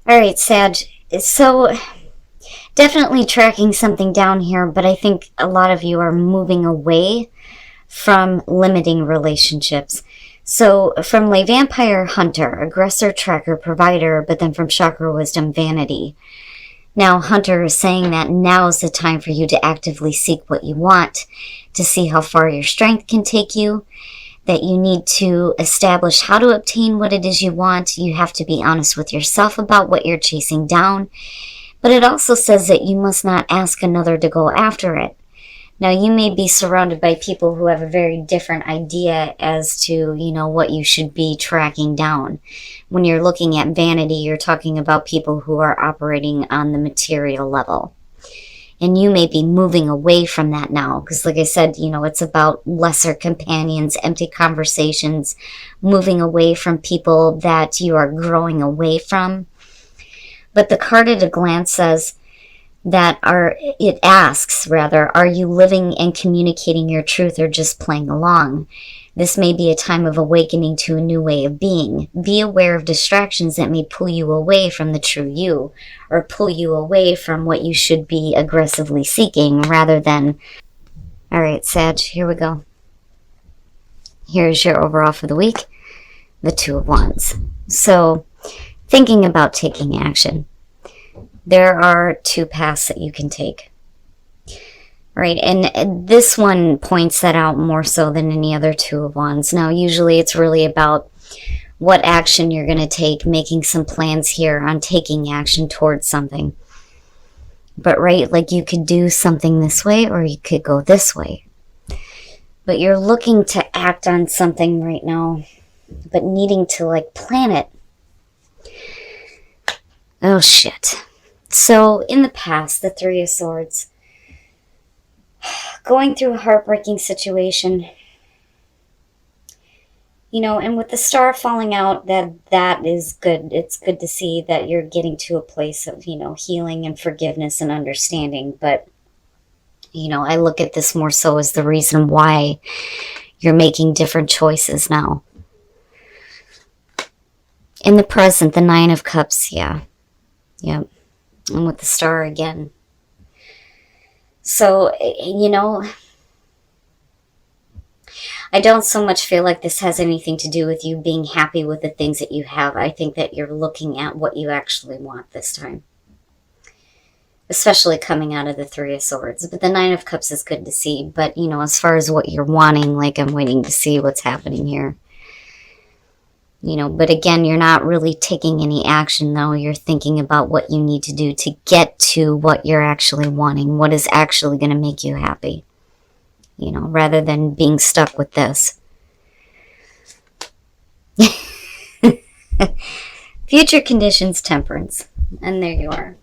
All right, Sag. So definitely tracking something down here, but I think a lot of you are moving away from limiting relationships. So from Lay Vampire, Hunter, Aggressor, Tracker, Provider, but then from Chakra Wisdom, Vanity. Now Hunter is saying that now is the time for you to actively seek what you want, to see how far your strength can take you, that you need to establish how to obtain what it is you want. You have to be honest with yourself about what you're chasing down. But it also says that you must not ask another to go after it. Now, you may be surrounded by people who have a very different idea as to, what you should be tracking down. When you're looking at vanity, you're talking about people who are operating on the material level. And you may be moving away from that now. Because like I said, it's about lesser companions, empty conversations, moving away from people that you are growing away from. But the card at a glance says that are you living and communicating your truth or just playing along? This may be a time of awakening to a new way of being. Be aware of distractions that may pull you away from the true you, or pull you away from what you should be aggressively seeking rather than... All right, Sag, here we go. Here's your overall for the week, the Two of Wands. So, thinking about taking action. There are two paths that you can take. Right, and this one points that out more so than any other Two of Wands. Now, usually it's really about what action you're going to take, making some plans here on taking action towards something. But right, like you could do something this way or you could go this way. But you're looking to act on something right now, but needing to plan it. Oh shit. So in the past, the Three of Swords, going through a heartbreaking situation, and with the star falling out, that is good. It's good to see that you're getting to a place of, healing and forgiveness and understanding. But, I look at this more so as the reason why you're making different choices now. In the present, the Nine of Cups, yeah. Yep. And with the star again. So, I don't so much feel like this has anything to do with you being happy with the things that you have. I think that you're looking at what you actually want this time. Especially coming out of the Three of Swords. But the Nine of Cups is good to see. But, as far as what you're wanting, I'm waiting to see what's happening here. But again, you're not really taking any action, though. You're thinking about what you need to do to get to what you're actually wanting, what is actually going to make you happy, rather than being stuck with this. Future conditions, Temperance. And there you are.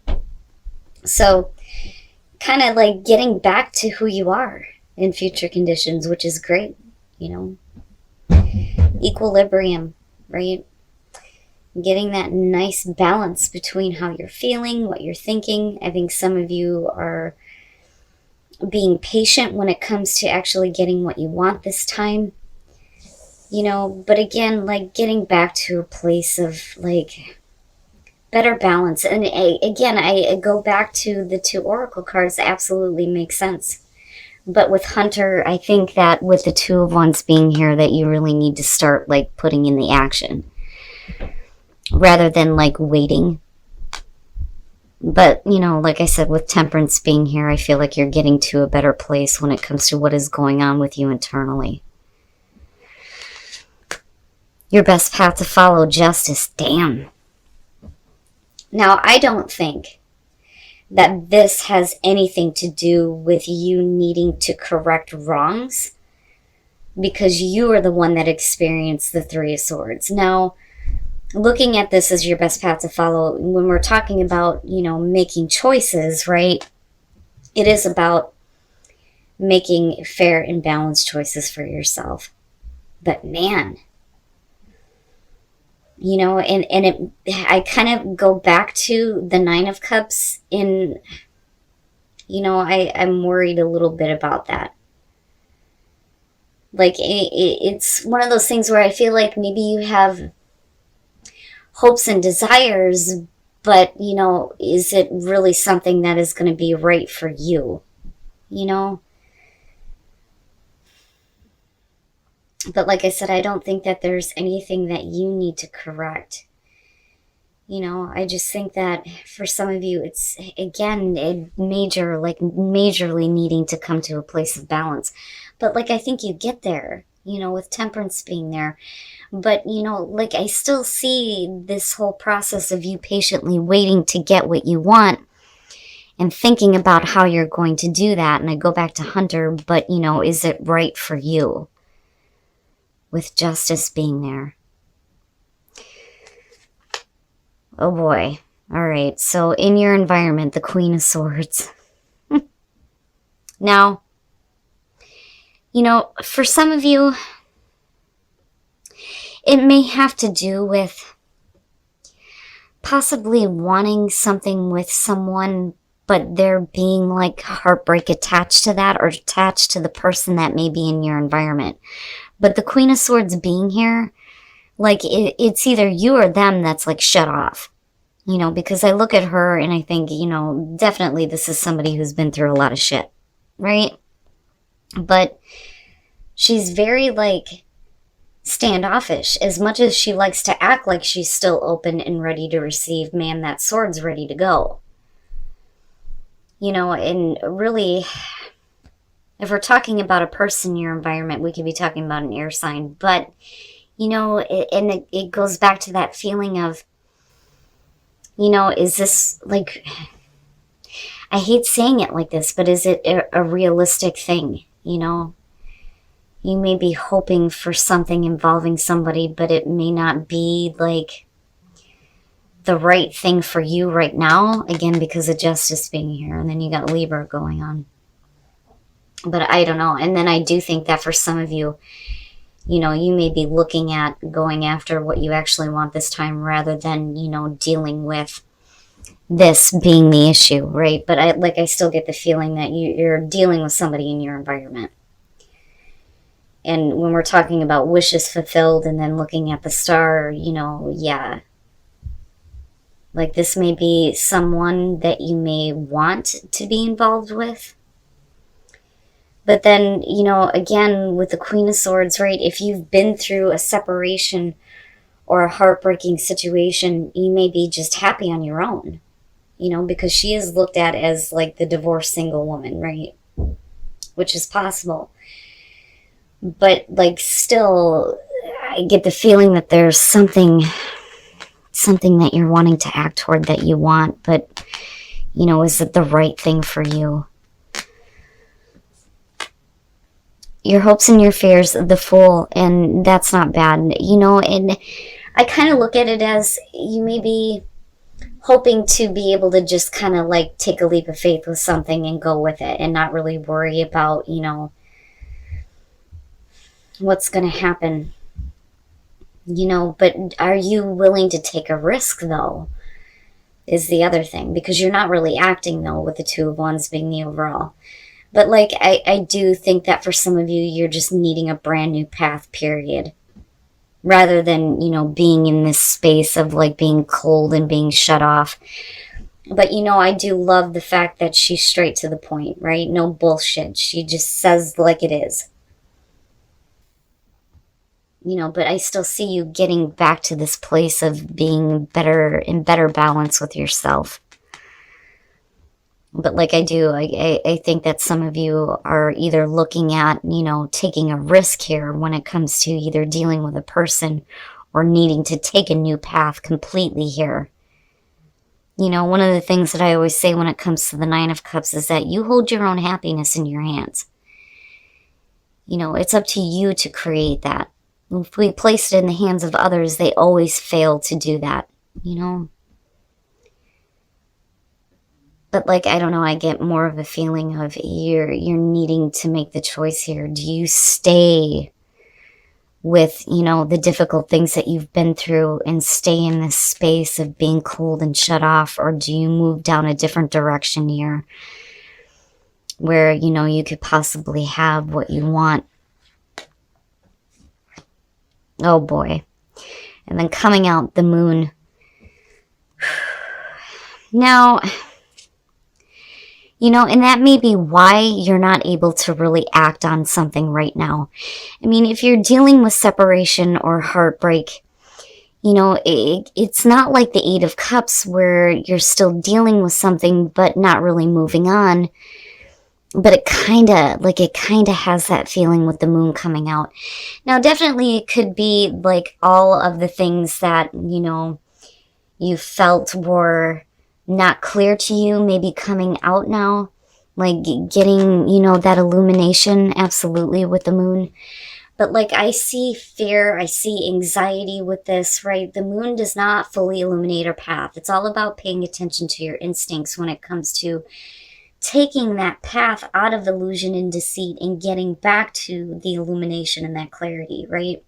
So, kind of getting back to who you are in future conditions, which is great, Equilibrium. Right? Getting that nice balance between how you're feeling, what you're thinking. I think some of you are being patient when it comes to actually getting what you want this time. But again, getting back to a place of better balance. And again, I go back to the two oracle cards. Absolutely makes sense. But with Hunter, I think that with the Two of Wands being here, that you really need to start putting in the action rather than waiting. But, like I said, with Temperance being here, I feel like you're getting to a better place when it comes to what is going on with you internally. Your best path to follow, Justice. Damn. Now, I don't think that this has anything to do with you needing to correct wrongs, because you are the one that experienced the Three of Swords. Now, looking at this as your best path to follow, when we're talking about, making choices, right, it is about making fair and balanced choices for yourself. But man, I kind of go back to the Nine of Cups in, I'm worried a little bit about that. It's one of those things where I feel like maybe you have hopes and desires, But, you know, is it really something that is going to be right for you? You know? But like I said, I don't think that there's anything that you need to correct. You know, I just think that for some of you, it's, again, majorly needing to come to a place of balance. But like, I think you get there, you know, with temperance being there. But, you know, like, I still see this whole process of you patiently waiting to get what you want and thinking about how you're going to do that. And I go back to Hunter, but, you know, is it right for you? With justice being there. Oh boy. All right. So in your environment, the Queen of Swords. Now, you know, for some of you, it may have to do with possibly wanting something with someone, but there being like heartbreak attached to that, or attached to the person that may be in your environment. But the Queen of Swords being here, like, it's either you or them that's like shut off, you know, because I look at her and I think, you know, definitely this is somebody who's been through a lot of shit, right? But she's very like standoffish. As much as she likes to act like she's still open and ready to receive, man, that sword's ready to go. You know, and really, if we're talking about a person in your environment, we could be talking about an air sign. But, you know, it goes back to that feeling of, you know, is this like, I hate saying it like this, but is it a realistic thing? You know, you may be hoping for something involving somebody, but it may not be like the right thing for you right now. Again, because of justice being here. And then you got Libra going on. But I don't know. And then I do think that for some of you, you know, you may be looking at going after what you actually want this time rather than, you know, dealing with this being the issue, right? But I still get the feeling that you're dealing with somebody in your environment. And when we're talking about wishes fulfilled and then looking at the star, you know, yeah. Like, this may be someone that you may want to be involved with. But then, you know, again, with the Queen of Swords, right, if you've been through a separation or a heartbreaking situation, you may be just happy on your own, you know, because she is looked at as like the divorced single woman, right? Which is possible. But, like, still, I get the feeling that there's something that you're wanting to act toward that you want, but, you know, is it the right thing for you? Your hopes and your fears, the Fool, and that's not bad, you know, and I kind of look at it as you may be hoping to be able to just kind of like take a leap of faith with something and go with it and not really worry about, you know, what's going to happen, you know. But are you willing to take a risk, though, is the other thing, because you're not really acting, though, with the Two of Wands being the overall. But, like, I do think that for some of you, you're just needing a brand new path, period. Rather than, you know, being in this space of, like, being cold and being shut off. But, you know, I do love the fact that she's straight to the point, right? No bullshit. She just says like it is. You know, but I still see you getting back to this place of being better, in better balance with yourself. But like I think that some of you are either looking at, you know, taking a risk here when it comes to either dealing with a person or needing to take a new path completely here. You know, one of the things that I always say when it comes to the Nine of Cups is that you hold your own happiness in your hands. You know, it's up to you to create that. If we place it in the hands of others, they always fail to do that, you know. But, like, I don't know, I get more of a feeling of you're needing to make the choice here. Do you stay with, you know, the difficult things that you've been through and stay in this space of being cold and shut off? Or do you move down a different direction here where, you know, you could possibly have what you want? Oh, boy. And then coming out, the Moon. Now, and that may be why you're not able to really act on something right now. I mean, if you're dealing with separation or heartbreak, it's not like the Eight of Cups where you're still dealing with something but not really moving on. But it kind of has that feeling with the moon coming out. Now, definitely it could be like all of the things that, you felt were not clear to you, maybe coming out now, like getting, that illumination, absolutely, with the moon. But like I see fear, I see anxiety with this, right? The moon does not fully illuminate our path. It's all about paying attention to your instincts when it comes to taking that path out of illusion and deceit and getting back to the illumination and that clarity, right?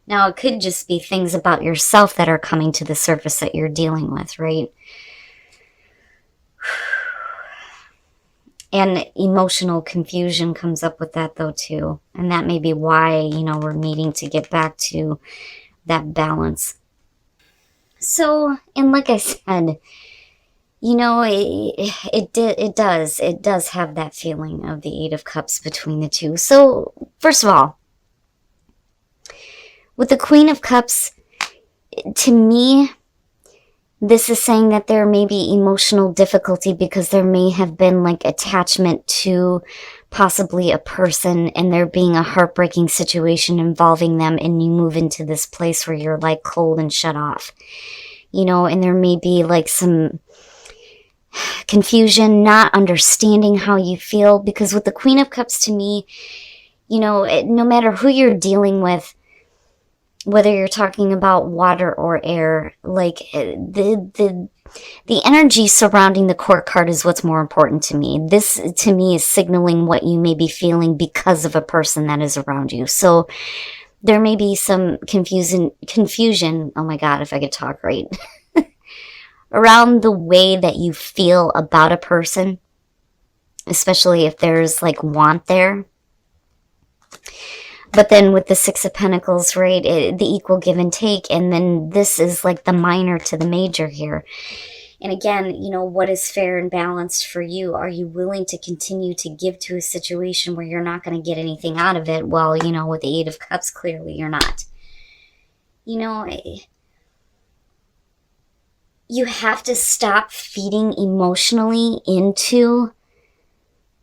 Now, it could just be things about yourself that are coming to the surface that you're dealing with, right? And emotional confusion comes up with that, though, too. And that may be why, we're needing to get back to that balance. So, and like I said, it does have that feeling of the Eight of Cups between the two. So, first of all, with the Queen of Cups, to me, this is saying that there may be emotional difficulty because there may have been like attachment to possibly a person and there being a heartbreaking situation involving them, and you move into this place where you're like cold and shut off, and there may be like some confusion, not understanding how you feel, because with the Queen of Cups, to me, no matter who you're dealing with, whether you're talking about water or air, like the energy surrounding the Court card is what's more important to me. This, to me, is signaling what you may be feeling because of a person that is around you. So there may be some confusion. Oh my God, if I could talk right. Around the way that you feel about a person, especially if there's like want there. But then with the Six of Pentacles, right, the equal give and take, and then this is like the minor to the major here. And again, what is fair and balanced for you? Are you willing to continue to give to a situation where you're not going to get anything out of it? Well, with the Eight of Cups, clearly you're not. You have to stop feeding emotionally into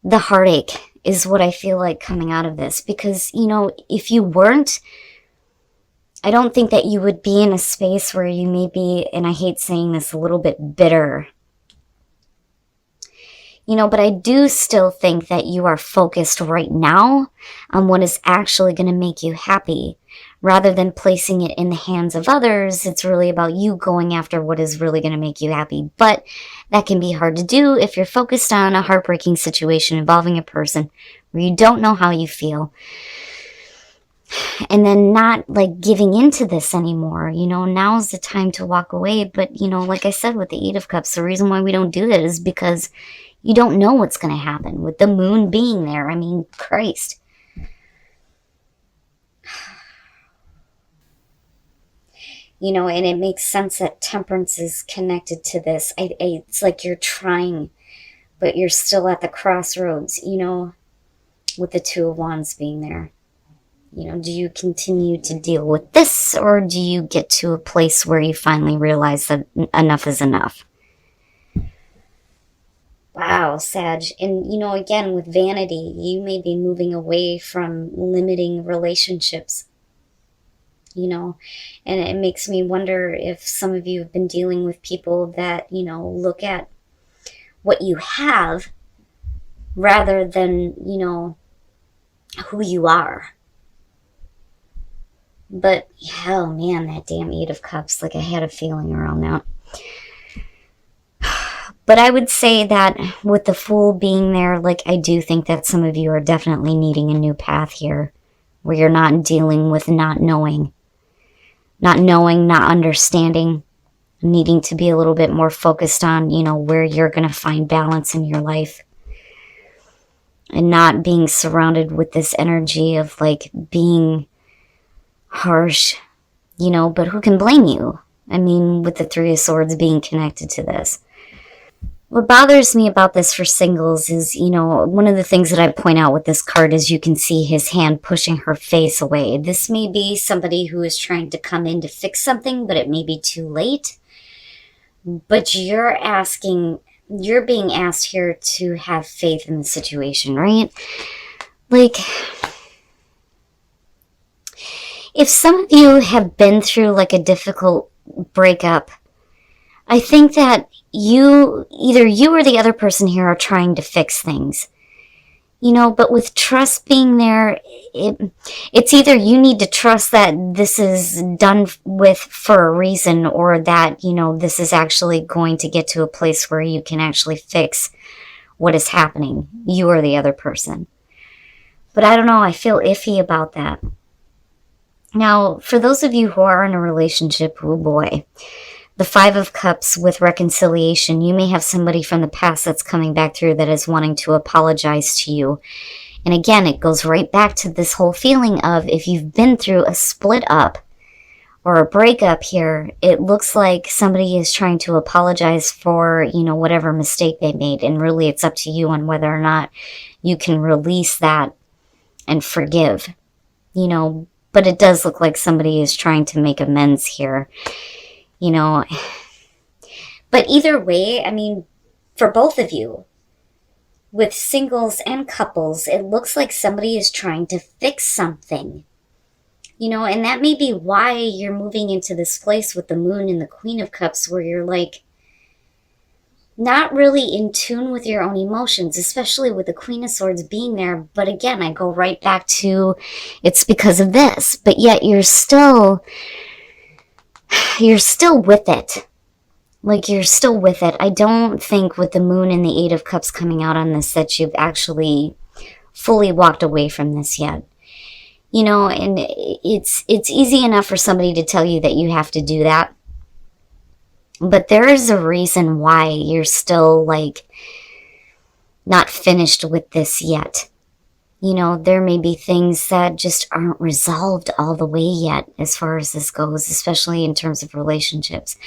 the heartache, is what I feel like coming out of this. Because, if you weren't, I don't think that you would be in a space where you may be, and I hate saying this, a little bit bitter. But I do still think that you are focused right now on what is actually going to make you happy. Rather than placing it in the hands of others, it's really about you going after what is really going to make you happy. But that can be hard to do if you're focused on a heartbreaking situation involving a person where you don't know how you feel. And then not like giving into this anymore. Now's the time to walk away. But, like I said with the Eight of Cups, the reason why we don't do that is because you don't know what's going to happen with the moon being there. I mean, Christ. And it makes sense that Temperance is connected to this. It's like you're trying, but you're still at the crossroads, with the Two of Wands being there. Do you continue to deal with this, or do you get to a place where you finally realize that enough is enough? Wow, Sag. And, again, with vanity, you may be moving away from limiting relationships. And it makes me wonder if some of you have been dealing with people that, look at what you have rather than, who you are. But, hell, man, that damn Eight of Cups, like I had a feeling around that. But I would say that with the Fool being there, like I do think that some of you are definitely needing a new path here, where you're not dealing with not knowing, not understanding, needing to be a little bit more focused on, where you're going to find balance in your life. And not being surrounded with this energy of like being harsh, but who can blame you? I mean, with the Three of Swords being connected to this. What bothers me about this for singles is, one of the things that I point out with this card is you can see his hand pushing her face away. This may be somebody who is trying to come in to fix something, but it may be too late. But you're being asked here to have faith in the situation, right? Like, if some of you have been through like a difficult breakup, I think that either you or the other person here are trying to fix things. But with trust being there, it's either you need to trust that this is done with for a reason, or that, this is actually going to get to a place where you can actually fix what is happening, you or the other person. But I don't know, I feel iffy about that. Now, for those of you who are in a relationship, oh boy, the Five of Cups with reconciliation, you may have somebody from the past that's coming back through that is wanting to apologize to you. And again, it goes right back to this whole feeling of if you've been through a split up or a breakup here, it looks like somebody is trying to apologize for, whatever mistake they made. And really it's up to you on whether or not you can release that and forgive, but it does look like somebody is trying to make amends here. But either way, I mean, for both of you, with singles and couples, it looks like somebody is trying to fix something. And that may be why you're moving into this place with the Moon and the Queen of Cups, where you're like not really in tune with your own emotions, especially with the Queen of Swords being there. But again, I go right back to it's because of this, but yet you're still with it. Like, you're still with it. I don't think with the Moon and the Eight of Cups coming out on this that you've actually fully walked away from this yet. And it's easy enough for somebody to tell you that you have to do that. But there is a reason why you're still, like, not finished with this yet. There may be things that just aren't resolved all the way yet as far as this goes, especially in terms of relationships.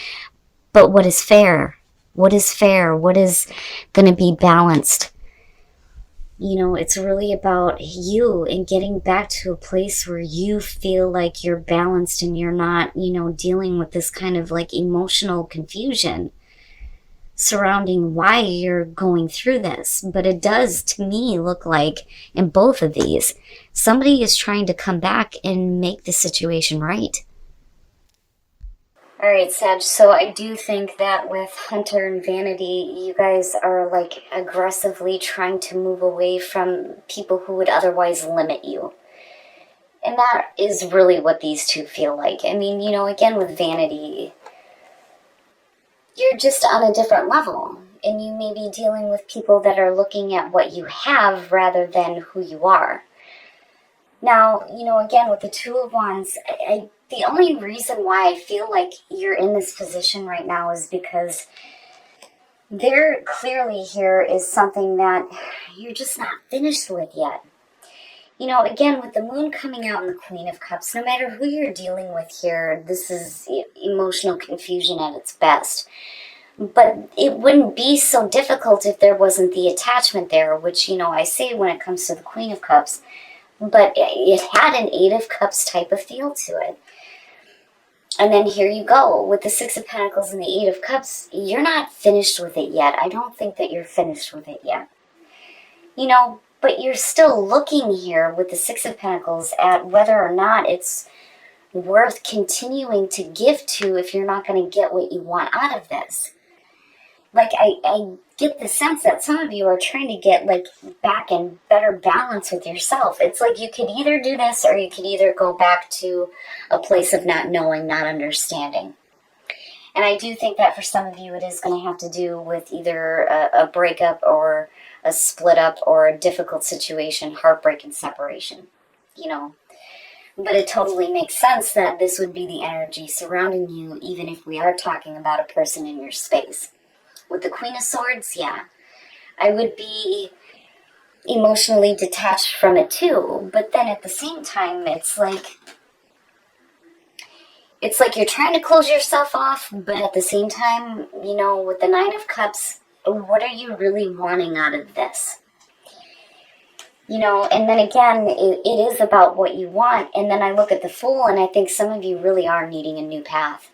But what is fair? What is fair? What is going to be balanced? It's really about you and getting back to a place where you feel like you're balanced and you're not, dealing with this kind of like emotional confusion surrounding why you're going through this. But it does, to me, look like in both of these, somebody is trying to come back and make the situation right. All right, Sag, so I do think that with Hunter and Vanity, you guys are like aggressively trying to move away from people who would otherwise limit you. And that is really what these two feel like. I mean, again, with Vanity, you're just on a different level. And you may be dealing with people that are looking at what you have rather than who you are. Now, again, with the Two of Wands, the only reason why I feel like you're in this position right now is because there clearly here is something that you're just not finished with yet. Again, with the Moon coming out in the Queen of Cups, no matter who you're dealing with here, this is emotional confusion at its best. But it wouldn't be so difficult if there wasn't the attachment there, which, I say when it comes to the Queen of Cups, but it had an Eight of Cups type of feel to it. And then here you go, with the Six of Pentacles and the Eight of Cups, you're not finished with it yet. I don't think that you're finished with it yet. But you're still looking here with the Six of Pentacles at whether or not it's worth continuing to give to if you're not going to get what you want out of this. Like, I get the sense that some of you are trying to get, like, back in better balance with yourself. It's like you could either do this or you could either go back to a place of not knowing, not understanding. And I do think that for some of you it is going to have to do with either a breakup or a split up or a difficult situation, heartbreak and separation, But it totally makes sense that this would be the energy surrounding you, even if we are talking about a person in your space. With the Queen of Swords, yeah, I would be emotionally detached from it too. But then at the same time, it's like, it's like you're trying to close yourself off, but at the same time, you know, with the Nine of Cups, what are you really wanting out of this? You know, and then again, it is about what you want. And then I look at the Fool, and I think some of you really are needing a new path.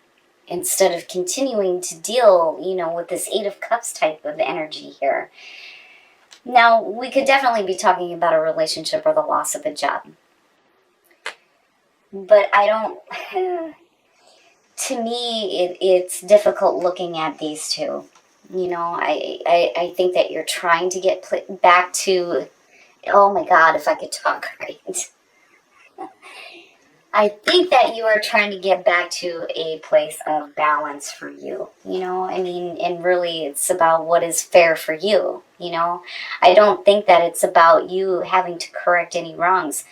Instead of continuing to deal, you know, with this Eight of Cups type of energy here. Now, we could definitely be talking about a relationship or the loss of a job. But I don't... To me, it's difficult looking at these two. You know, I think that you're trying to get back to... Oh my God, if I could talk right. I think that you are trying to get back to a place of balance for you, you know? I mean, and really it's about what is fair for you, you know? I don't think that it's about you having to correct any wrongs.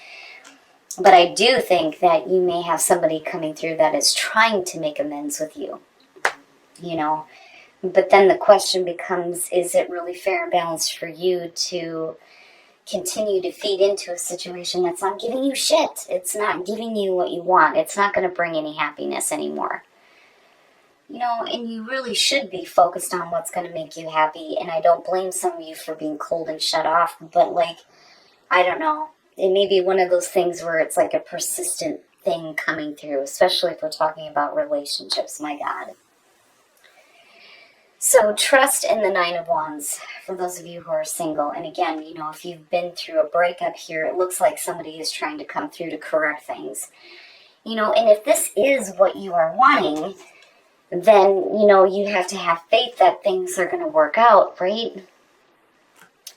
But I do think that you may have somebody coming through that is trying to make amends with you, you know? But then the question becomes, is it really fair and balanced for you to continue to feed into a situation that's not giving you shit? It's not giving you what you want. It's not going to bring any happiness anymore. You know, and you really should be focused on what's going to make you happy. And I don't blame some of you for being cold and shut off, but like, I don't know. It may be one of those things where it's like a persistent thing coming through, especially if we're talking about relationships, my God. So trust in the Nine of Wands for those of you who are single. And again, you know, if you've been through a breakup here, it looks like somebody is trying to come through to correct things. You know, and if this is what you are wanting, then, you know, you have to have faith that things are going to work out, right?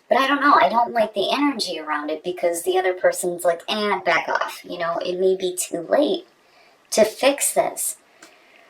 But I don't know. I don't like the energy around it because the other person's like, back off. You know, it may be too late to fix this.